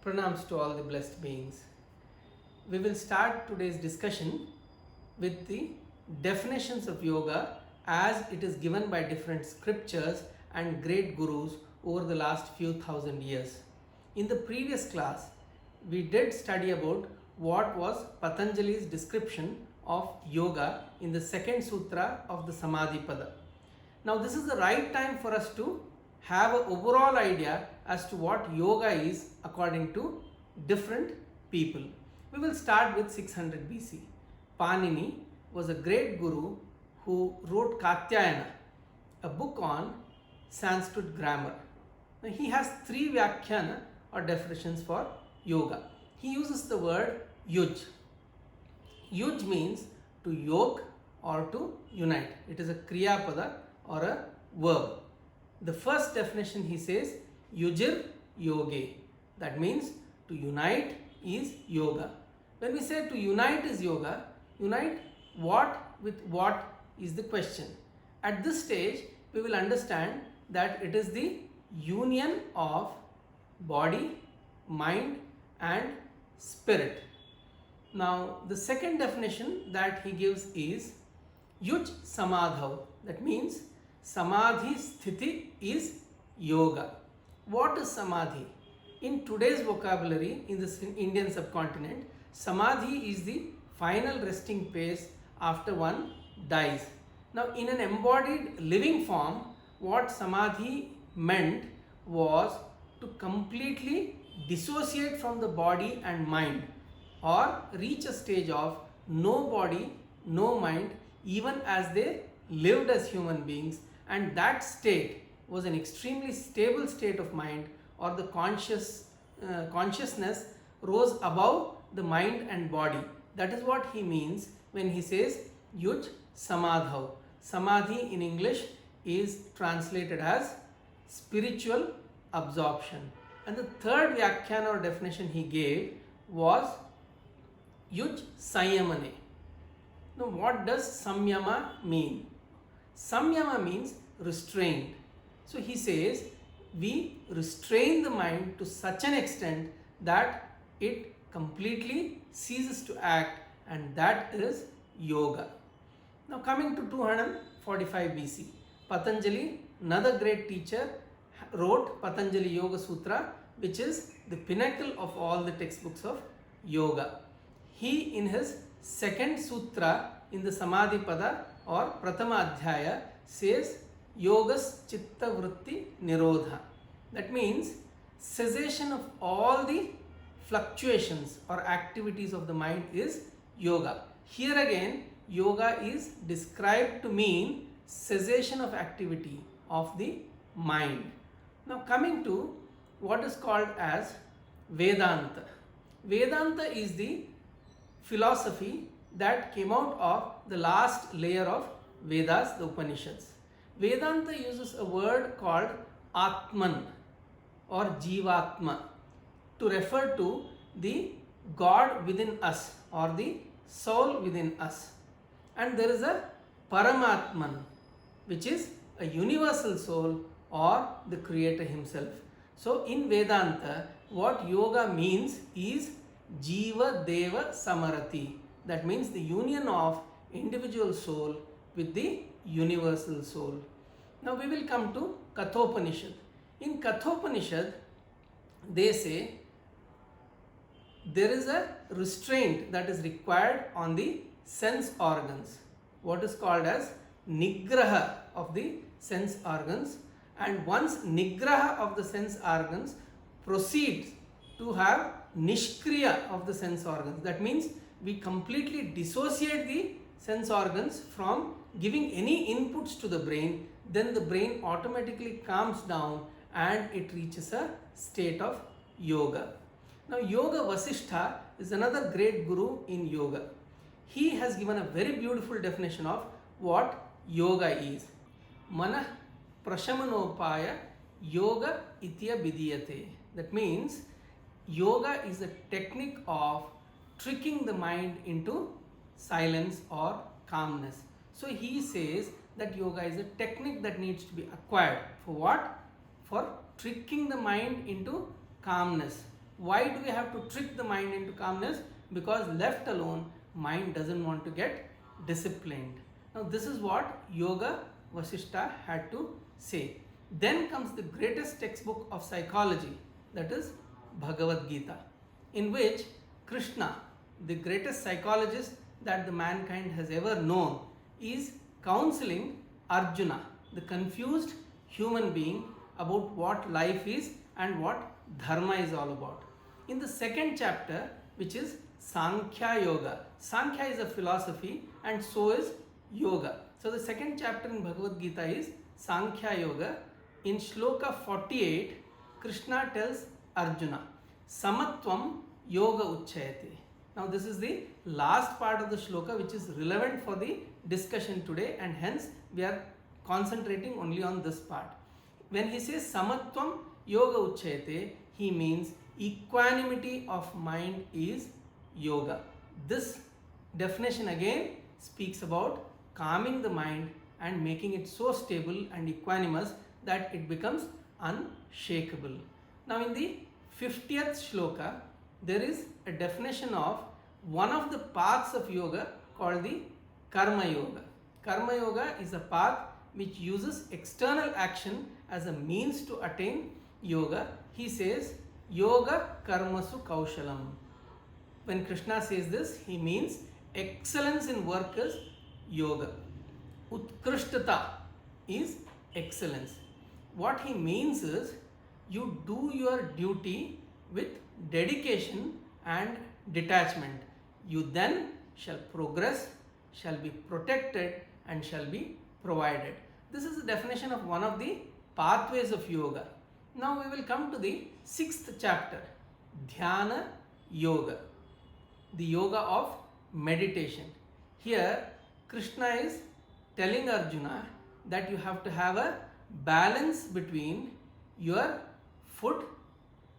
Pranams to all the blessed beings. We will start today's discussion with the definitions of yoga as it is given by different scriptures and great gurus over the last few thousand years. In the previous class, we did study about what was Patanjali's description of yoga in the second sutra of the Samadhipada. Now this is the right time for us to have an overall idea as to what yoga is according to different people. We will start with 600 BC. Panini was a great guru who wrote Katyayana, a book on Sanskrit grammar. Now he has three vyakhyana or definitions for yoga. He uses the word yuj. Yuj means to yoke or to unite. It is a kriya pada or a verb. The first definition he says yujir yoge. That means to unite is yoga. When we say to unite is yoga, unite what with what is the question. At this stage, we will understand that it is the union of body, mind and spirit. Now, the second definition that he gives is yuj samadhou. That means samadhi sthiti is yoga. What is samadhi? In today's vocabulary in the Indian subcontinent, samadhi is the final resting place after one dies. Now, in an embodied living form, what samadhi meant was to completely dissociate from the body and mind, or reach a stage of no body, no mind, even as they lived as human beings, and that state was an extremely stable state of mind, or the consciousness rose above the mind and body. That is what he means when he says yuj samadhau. Samadhi in English is translated as spiritual absorption. And the third vyakhyana or definition he gave was yuj samyamane. Now what does samyama mean? Samyama means restraint. So he says we restrain the mind to such an extent that it completely ceases to act, and that is yoga. Now coming to 245 BC, Patanjali, another great teacher, wrote Patanjali Yoga Sutra, which is the pinnacle of all the textbooks of yoga. He in his second sutra in the Samadhipada or Prathama Adhyaya says Yogas Chitta Vritti nirodhaha. That means cessation of all the fluctuations or activities of the mind is yoga. Here again, yoga is described to mean cessation of activity of the mind. Now coming to what is called as Vedanta. Vedanta is the philosophy that came out of the last layer of Vedas, the Upanishads. Vedanta uses a word called Atman or Jivatma to refer to the God within us or the soul within us. And there is a Paramatman, which is a universal soul or the Creator himself. So in Vedanta, what yoga means is Jiva Deva Samarati. That means the union of individual soul with the universal soul. Now we will come to Kathopanishad. In Kathopanishad, they say there is a restraint that is required on the sense organs, what is called as nigraha of the sense organs, and once nigraha of the sense organs proceeds to have nishkriya of the sense organs. That means we completely dissociate the sense organs from giving any inputs to the brain, then the brain automatically calms down and it reaches a state of yoga. Now Yoga Vashishtha is another great guru in yoga. He has given a very beautiful definition of what yoga is. Manah prashamanopaya yoga ityibidhiyate. That means yoga is a technique of tricking the mind into silence or calmness. So he says that yoga is a technique that needs to be acquired. For what? For tricking the mind into calmness. Why do we have to trick the mind into calmness? Because left alone, mind doesn't want to get disciplined. Now this is what Yoga Vashishtha had to say. Then comes the greatest textbook of psychology, that is Bhagavad Gita, in which Krishna, the greatest psychologist that the mankind has ever known, is counseling Arjuna, the confused human being, about what life is and what dharma is all about. In the second chapter, which is Sankhya Yoga, Sankhya is a philosophy and so is yoga. So the second chapter in Bhagavad Gita is Sankhya Yoga. In Shloka 48, Krishna tells Arjuna, Samatvam Yoga Uchayate. Now this is the last part of the shloka which is relevant for the discussion today, and hence we are concentrating only on this part. When he says Samatvam Yoga Uchayate, he means equanimity of mind is yoga. This definition again speaks about calming the mind and making it so stable and equanimous that it becomes unshakable. Now in the 50th shloka, there is a definition of one of the paths of yoga called the Karma Yoga. Karma Yoga is a path which uses external action as a means to attain yoga. He says, Yoga Karmasu Kaushalam. When Krishna says this, he means excellence in work is yoga. Utkrishtata is excellence. What he means is you do your duty with dedication and detachment. You then shall progress, shall be protected, and shall be provided. This is the definition of one of the pathways of yoga. Now we will come to the 6th chapter, Dhyana Yoga, the yoga of meditation. Here Krishna is telling Arjuna that you have to have a balance between your food,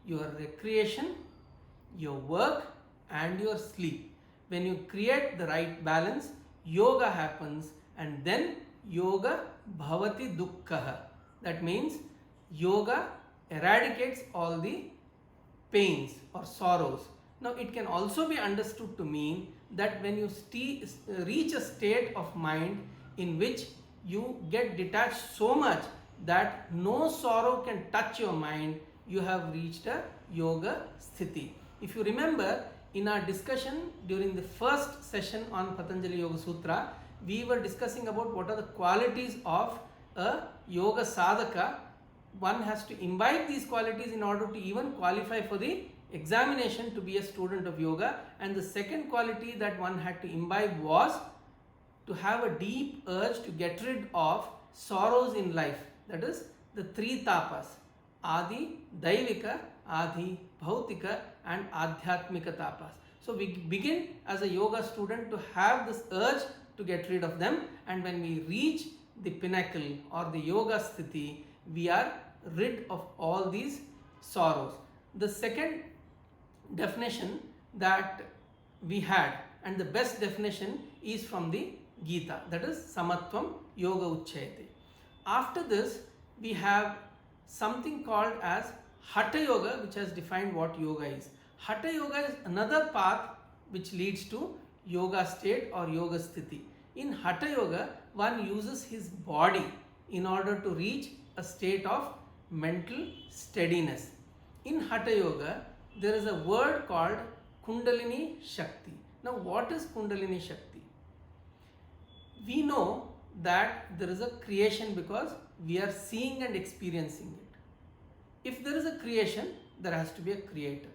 your recreation, your work and your sleep. When you create the right balance, yoga happens, and then yoga bhavati dukkha. That means yoga eradicates all the pains or sorrows. Now it can also be understood to mean that when you reach a state of mind in which you get detached so much that no sorrow can touch your mind, you have reached a yoga sthiti. If you remember, in our discussion during the first session on Patanjali Yoga Sutra, we were discussing about what are the qualities of a yoga sadhaka. One has to imbibe these qualities in order to even qualify for the examination to be a student of yoga. And the second quality that one had to imbibe was to have a deep urge to get rid of sorrows in life. That is the three tapas, Adi, Daivika, Adi, Bhautika and Adhyatmika tapas. So we begin as a yoga student to have this urge to get rid of them, and when we reach the pinnacle or the yoga sthiti, we are rid of all these sorrows. The second definition that we had, and the best definition, is from the Gita, that is Samatvam Yoga Uchayate. After this, we have something called as Hatha Yoga, which has defined what yoga is. Hatha Yoga is another path which leads to yoga state or yoga sthiti. In Hatha Yoga, one uses his body in order to reach a state of mental steadiness. In Hatha Yoga, there is a word called Kundalini Shakti. Now, what is Kundalini Shakti? We know that there is a creation because we are seeing and experiencing it. If there is a creation, there has to be a creator.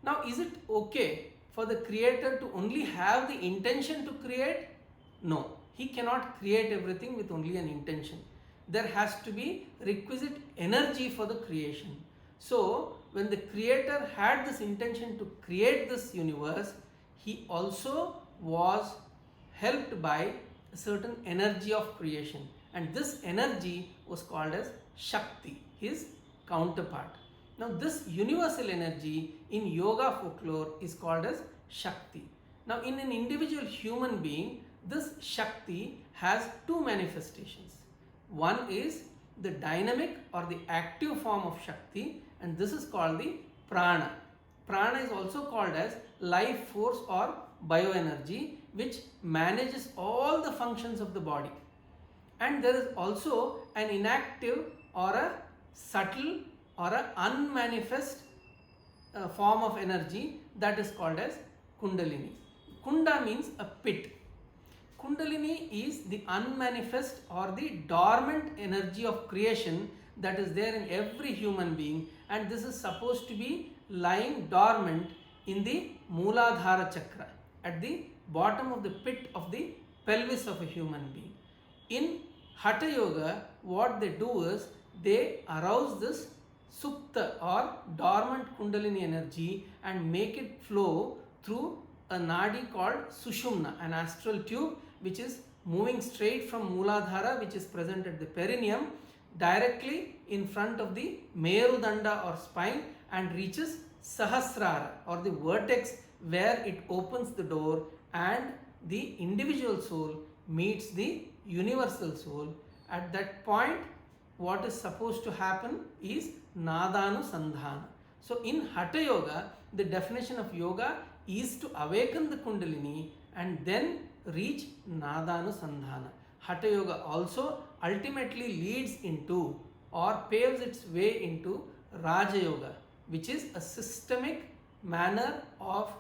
Now, is it okay for the creator to only have the intention to create? No, he cannot create everything with only an intention. There has to be requisite energy for the creation. So, when the creator had this intention to create this universe, he also was helped by a certain energy of creation, and this energy was called as Shakti, his counterpart. Now this universal energy in yoga folklore is called as Shakti. Now in an individual human being, this Shakti has two manifestations. One is the dynamic or the active form of Shakti, and this is called the prana. Prana is also called as life force or bioenergy, which manages all the functions of the body. And there is also an inactive or a subtle or an unmanifest form of energy that is called as Kundalini. Kunda means a pit. Kundalini is the unmanifest or the dormant energy of creation that is there in every human being, and this is supposed to be lying dormant in the Mooladhara chakra, at the bottom of the pit of the pelvis of a human being. In Hatha Yoga, what they do is they arouse this Supta or dormant Kundalini energy and make it flow through a nadi called Sushumna, an astral tube which is moving straight from Mooladhara, which is present at the perineum, directly in front of the Merudanda or spine, and reaches Sahasrara or the vertex where it opens the door and the individual soul meets the universal soul. At that point, what is supposed to happen is Nadanusandhana. So in Hatha Yoga, the definition of yoga is to awaken the Kundalini and then reach Nadanusandhana. Hatha Yoga also ultimately leads into or paves its way into Raja Yoga, which is a systemic manner of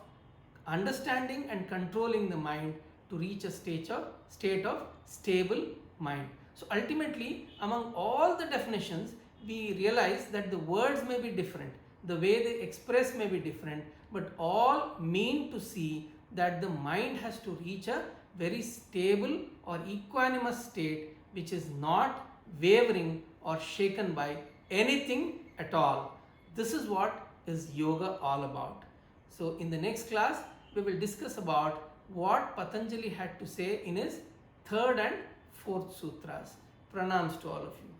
understanding and controlling the mind to reach a state of stable mind. So ultimately, among all the definitions, we realize that the words may be different, the way they express may be different, but all mean to see that the mind has to reach a very stable or equanimous state which is not wavering or shaken by anything at all. This is what is yoga all about. So in the next class, we will discuss about what Patanjali had to say in his third and fourth sutras. Pranams to all of you.